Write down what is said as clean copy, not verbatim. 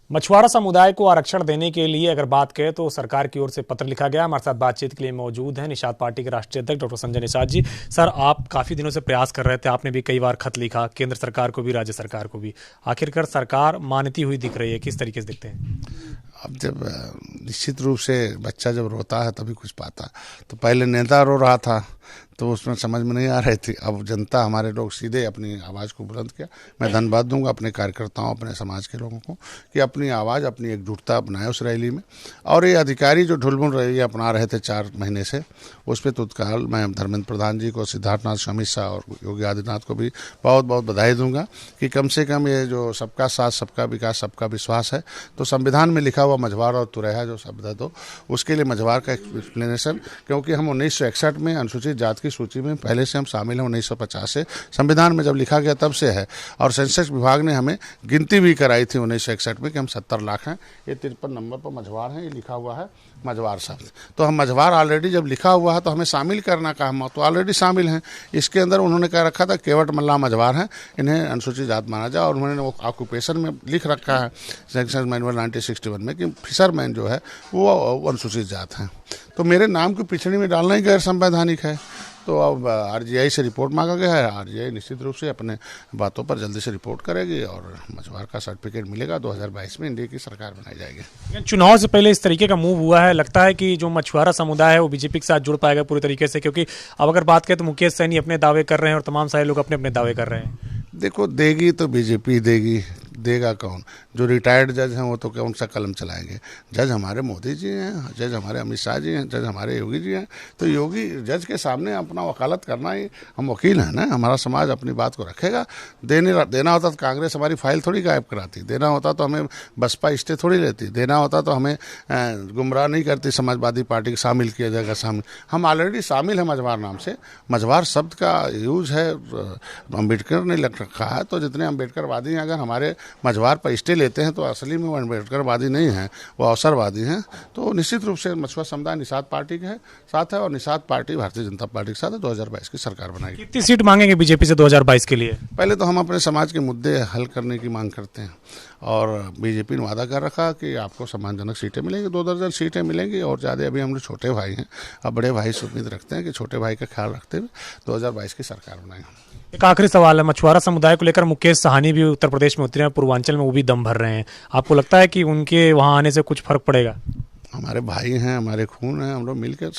मछुआरा समुदाय को आरक्षण देने के लिए अगर बात करें तो सरकार की ओर से पत्र लिखा गया। हमारे साथ बातचीत के लिए मौजूद हैं निषाद पार्टी के राष्ट्रीय अध्यक्ष डॉक्टर संजय निषाद जी। सर, आप काफी दिनों से प्रयास कर रहे थे, आपने भी कई बार खत लिखा केंद्र सरकार को भी, राज्य सरकार को भी। आखिरकार सरकार मानती हुई दिख रही है, किस तरीके से दिखते हैं? अब जब निश्चित रूप से बच्चा जब रोता है तभी कुछ पाता। तो पहले नेता रो रहा था तो उसमें समझ में नहीं आ रही थी। अब जनता, हमारे लोग सीधे अपनी आवाज़ को बुलंद किया। मैं धन्यवाद दूंगा अपने कार्यकर्ताओं, अपने समाज के लोगों को कि अपनी आवाज़, अपनी एकजुटता अपनाए उस रैली में। और ये अधिकारी जो ढुलमुल रैली अपना रहे थे 4 महीने से, उस पर तत्काल मैं धर्मेंद्र प्रधान जी को, सिद्धार्थनाथ अमित शाह और योगी आदित्यनाथ को भी बहुत बहुत बधाई दूंगा कि कम से कम ये जो सबका साथ, सबका विकास, सबका विश्वास है, तो संविधान में लिखा हुआ मझवार और तुरैया जो शब्द है, तो उसके लिए मझवार का एक्सप्लेनेशन, क्योंकि हम 1961 में अनुसूचित जाति सूची में पहले से हम शामिल हैं। 1950 से संविधान में जब लिखा गया तब से है। और सेंसस विभाग ने हमें गिनती भी कराई थी 1961 में कि हम 70 लाख हैं। ये 53 नंबर पर मझवार हैं, ये लिखा हुआ है मझवार शब्द। तो हम मझवार ऑलरेडी जब लिखा हुआ है तो हमें शामिल करना का, हम तो ऑलरेडी शामिल हैं। इसके अंदर उन्होंने कह रखा था केवट मल्ला मझवार हैं, इन्हें अनुसूचित जात माना जाए। और उन्होंने वो ऑक्यूपेशन में लिख रखा है सेक्शन मैनुअल 1961 में कि फिशरमैन जो है वो अनुसूचित जात हैं। तो मेरे नाम को पिछड़ी में डालना ही गैर संवैधानिक है। तो अब आरजीआई से रिपोर्ट मांगा गया है। आरजीआई निश्चित रूप से अपने बातों पर जल्दी से रिपोर्ट करेगी और मछुआर का सर्टिफिकेट मिलेगा। 2022 में इंडिया की सरकार बनाई जाएगी। चुनाव से पहले इस तरीके का मूव हुआ है, लगता है कि जो मछुआरा समुदाय है वो बीजेपी के साथ जुड़ पाएगा पूरी तरीके से? क्योंकि अब अगर बात करें तो मुकेश सैनी अपने दावे कर रहे हैं और तमाम सारे लोग अपने अपने दावे कर रहे हैं। देखो, देगी तो बीजेपी देगी, देगा कौन? जो रिटायर्ड जज हैं वो तो कौन सा कलम चलाएंगे? जज हमारे मोदी जी हैं, जज हमारे अमित शाह जी हैं, जज हमारे योगी जी हैं। तो योगी जज के सामने अपना वकालत करना ही, हम वकील हैं ना, हमारा समाज अपनी बात को रखेगा। देना होता तो कांग्रेस हमारी फाइल थोड़ी गायब कराती, देना होता तो हमें बसपा स्टे थोड़ी लेती, देना होता तो हमें गुमराह नहीं करती, समाजवादी पार्टी को शामिल किया जाएगा। शामिल हम ऑलरेडी शामिल हैं मझवार नाम से। मझवार शब्द का यूज है अम्बेडकर ने लग रखा है। तो जितने अम्बेडकरवादी हैं, अगर हमारे मझवार पर स्टे लेते हैं तो असली में वो अम्बेडकरवादी नहीं है, वो अवसरवादी हैं। तो निश्चित रूप से मछुआ समुदाय निषाद पार्टी के साथ है और निषाद पार्टी भारतीय जनता पार्टी के साथ है। 2022 की सरकार बनाएगी। कितनी सीट मांगेंगे बीजेपी से 2022 के लिए? पहले तो हम अपने समाज के मुद्दे हल करने की मांग करते हैं और बीजेपी ने वादा कर रखा कि आपको सम्मानजनक सीटें मिलेंगी, 2 दर्जन सीटें मिलेंगी। और ज़्यादा अभी हम लोग छोटे भाई हैं, अब बड़े भाई से उम्मीद रखते हैं कि छोटे भाई का ख्याल रखते हुए 2022 की सरकार बनाएंगे। एक आखिरी सवाल है, मछुआरा समुदाय को लेकर मुकेश साहनी भी उत्तर प्रदेश में उतरे हैं, पूर्वांचल में वो भी दम भर रहे हैं। आपको लगता है कि उनके वहां आने से कुछ फर्क पड़ेगा? हमारे भाई हैं, हमारे खून हैं, हम लोग मिलकर